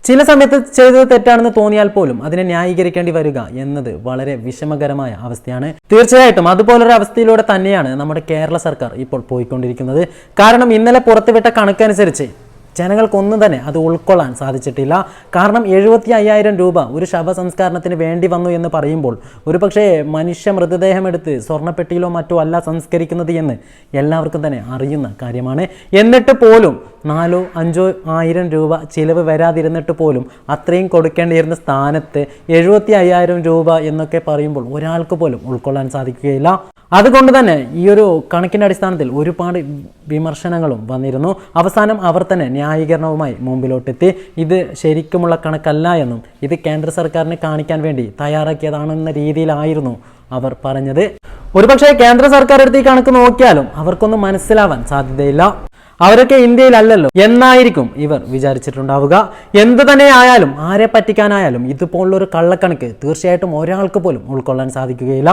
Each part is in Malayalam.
ചില സമയത്ത് ചെയ്തത് തെറ്റാണെന്ന് തോന്നിയാൽ പോലും അതിനെ ന്യായീകരിക്കേണ്ടി വരിക എന്നത് വളരെ വിഷമകരമായ അവസ്ഥയാണ്. തീർച്ചയായിട്ടും അതുപോലൊരു അവസ്ഥയിലൂടെ തന്നെയാണ് നമ്മുടെ കേരള സർക്കാർ ഇപ്പോൾ പോയിക്കൊണ്ടിരിക്കുന്നത്. കാരണം ഇന്നലെ പുറത്തുവിട്ട കണക്കനുസരിച്ച് ജനങ്ങൾക്കൊന്നും തന്നെ അത് ഉൾക്കൊള്ളാൻ സാധിച്ചിട്ടില്ല. കാരണം 75,000 രൂപ ഒരു ശവസംസ്കരണത്തിന് വേണ്ടി വന്നു എന്ന് പറയുമ്പോൾ ഒരു പക്ഷേ മനുഷ്യ മൃതദേഹമെടുത്ത് സ്വർണ്ണപ്പെട്ടിയിലോ മറ്റോ അല്ല സംസ്കരിക്കുന്നത് എന്ന് എല്ലാവർക്കും തന്നെ അറിയുന്ന കാര്യമാണ്. എന്നിട്ട് പോലും 4-5 രൂപ ചിലവ് വരാതിരുന്നിട്ട് പോലും അത്രയും കൊടുക്കേണ്ടിയിരുന്ന സ്ഥാനത്ത് 75,000 രൂപ എന്നൊക്കെ പറയുമ്പോൾ ഒരാൾക്ക് പോലും ഉൾക്കൊള്ളാൻ സാധിക്കുകയില്ല. അതുകൊണ്ട് തന്നെ ഈ ഒരു കണക്കിൻ്റെ അടിസ്ഥാനത്തിൽ ഒരുപാട് വിമർശനങ്ങളും വന്നിരുന്നു. അവസാനം അവർ തന്നെ ന്യായീകരണവുമായി മുമ്പിലോട്ടെത്തി. ഇത് ശരിക്കുമുള്ള കണക്കല്ല എന്നും ഇത് കേന്ദ്ര സർക്കാരിനെ കാണിക്കാൻ വേണ്ടി തയ്യാറാക്കിയതാണെന്ന രീതിയിലായിരുന്നു അവർ പറഞ്ഞത്. ഒരുപക്ഷെ കേന്ദ്ര സർക്കാർ എടുത്ത് ഈ കണക്ക് നോക്കിയാലും അവർക്കൊന്നും മനസ്സിലാവാൻ സാധ്യതയില്ല. അവരൊക്കെ ഇന്ത്യയിലല്ലല്ലോ എന്നായിരിക്കും ഇവർ വിചാരിച്ചിട്ടുണ്ടാവുക. എന്തു തന്നെ ആയാലും ആരെ പറ്റിക്കാനായാലും ഇതുപോലുള്ളൊരു കള്ളക്കണക്ക് തീർച്ചയായിട്ടും ഒരാൾക്ക് പോലും ഉൾക്കൊള്ളാൻ സാധിക്കുകയില്ല.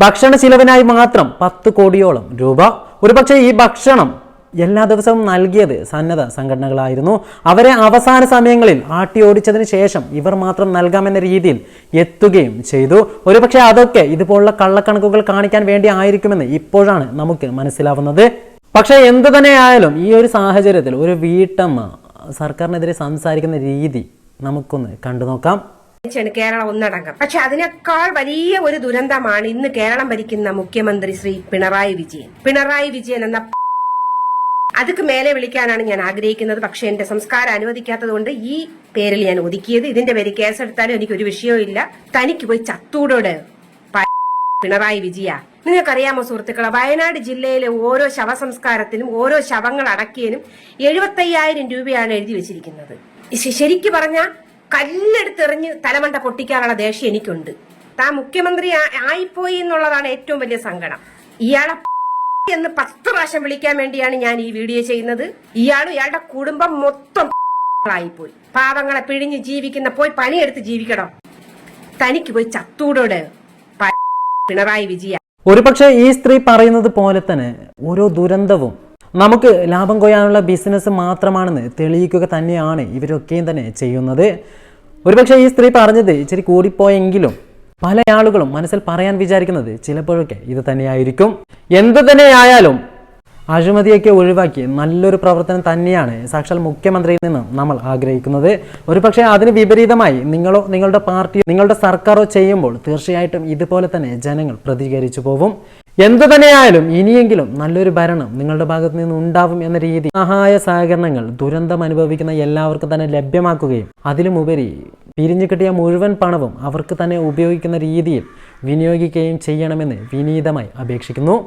ഭക്ഷണ ചിലവിനായി മാത്രം 10 കോടിയോളം രൂപ. ഒരുപക്ഷെ ഈ ഭക്ഷണം എല്ലാ ദിവസവും നൽകിയത് സന്നദ്ധ സംഘടനകളായിരുന്നു. അവരെ അവസാന സമയങ്ങളിൽ ആട്ടി ഓടിച്ചതിന് ശേഷം ഇവർ മാത്രം നൽകാമെന്ന രീതിയിൽ എത്തുകയും ചെയ്തു. ഒരുപക്ഷെ അതൊക്കെ ഇതുപോലുള്ള കള്ളക്കണക്കുകൾ കാണിക്കാൻ വേണ്ടി ആയിരിക്കുമെന്ന് ഇപ്പോഴാണ് നമുക്ക് മനസ്സിലാവുന്നത്. പക്ഷേ എന്തു തന്നെയായാലും ഈ ഒരു സാഹചര്യത്തിൽ ഒരു വീട്ടമ്മ സർക്കാരിനെതിരെ സംസാരിക്കുന്ന രീതി നമുക്കൊന്ന് കണ്ടു നോക്കാം. കേരളം ഒന്നടങ്കം. പക്ഷെ അതിനേക്കാൾ വലിയ ഒരു ദുരന്തമാണ് ഇന്ന് കേരളം ഭരിക്കുന്ന മുഖ്യമന്ത്രി ശ്രീ പിണറായി വിജയൻ എന്ന അതുക്ക് മേലെ വിളിക്കാനാണ് ഞാൻ ആഗ്രഹിക്കുന്നത്. പക്ഷെ എന്റെ സംസ്കാരം അനുവദിക്കാത്തത് കൊണ്ട് ഈ പേരിൽ ഞാൻ ഒതുക്കിയത്. ഇതിന്റെ പേര് കേസെടുത്താലും എനിക്കൊരു വിഷയവും ഇല്ല. തനിക്ക് പോയി ചത്തൂടോട് പിണറായി വിജയ. നിങ്ങൾക്കറിയാമോ സുഹൃത്തുക്കളെ, വയനാട് ജില്ലയിലെ ഓരോ ശവസംസ്കാരത്തിനും ഓരോ ശവങ്ങൾ അടക്കിയതിനും 75,000 രൂപയാണ് എഴുതി വെച്ചിരിക്കുന്നത്. ശരിക്കു പറഞ്ഞ കല്ലെടുത്തെറിഞ്ഞ് തലമണ്ട പൊട്ടിക്കാനുള്ള ദേഷ്യം എനിക്കുണ്ട്. താൻ മുഖ്യമന്ത്രി ആയിപ്പോയി എന്നുള്ളതാണ് ഏറ്റവും വലിയ സങ്കടം. ഇയാളെ എന്ന് 10 പ്രാവശ്യം വിളിക്കാൻ വേണ്ടിയാണ് ഞാൻ ഈ വീഡിയോ ചെയ്യുന്നത്. ഇയാളും ഇയാളുടെ കുടുംബം മൊത്തം ആയിപ്പോയി. പാവങ്ങളെ പിഴിഞ്ഞ് ജീവിക്കുന്ന പോയി പണിയെടുത്ത് ജീവിക്കണം. തനിക്ക് പോയി ചത്തൂടോട് പിണറായി വിജയ. ഒരുപക്ഷെ ഈ സ്ത്രീ പറയുന്നത് പോലെ തന്നെ ഓരോ ദുരന്തവും നമുക്ക് ലാഭം കൊയ്യാനുള്ള ബിസിനസ് മാത്രമാണെന്ന് തെളിയിക്കുക തന്നെയാണ് ഇവരൊക്കെയും തന്നെ ചെയ്യുന്നത്. ഒരുപക്ഷെ ഈ സ്ത്രീ പറഞ്ഞത് ഇച്ചിരി കൂടിപ്പോയെങ്കിലും പല ആളുകളും മനസ്സിൽ പറയാൻ വിചാരിക്കുന്നത് ചിലപ്പോഴൊക്കെ ഇത് തന്നെയായിരിക്കും. എന്തു തന്നെയായാലും അഴിമതിയൊക്കെ ഒഴിവാക്കി നല്ലൊരു പ്രവർത്തനം തന്നെയാണ് സാക്ഷാൽ മുഖ്യമന്ത്രിയിൽ നിന്ന് നമ്മൾ ആഗ്രഹിക്കുന്നത്. ഒരുപക്ഷെ അതിന് വിപരീതമായി നിങ്ങളോ നിങ്ങളുടെ പാർട്ടിയോ നിങ്ങളുടെ സർക്കാരോ ചെയ്യുമ്പോൾ തീർച്ചയായിട്ടും ഇതുപോലെ തന്നെ ജനങ്ങൾ പ്രതികരിച്ചു പോവും. എന്തു തന്നെയായാലും ഇനിയെങ്കിലും നല്ലൊരു ഭരണം നിങ്ങളുടെ ഭാഗത്ത് നിന്ന് ഉണ്ടാവും എന്ന രീതി സഹായ സഹകരണങ്ങൾ ദുരന്തം അനുഭവിക്കുന്ന എല്ലാവർക്കും തന്നെ ലഭ്യമാക്കുകയും അതിലുമുപരി പിരിഞ്ഞു കിട്ടിയ മുഴുവൻ പണവും അവർക്ക് തന്നെ ഉപയോഗിക്കുന്ന രീതിയിൽ വിനിയോഗിക്കുകയും ചെയ്യണമെന്ന് വിനീതമായി അപേക്ഷിക്കുന്നു.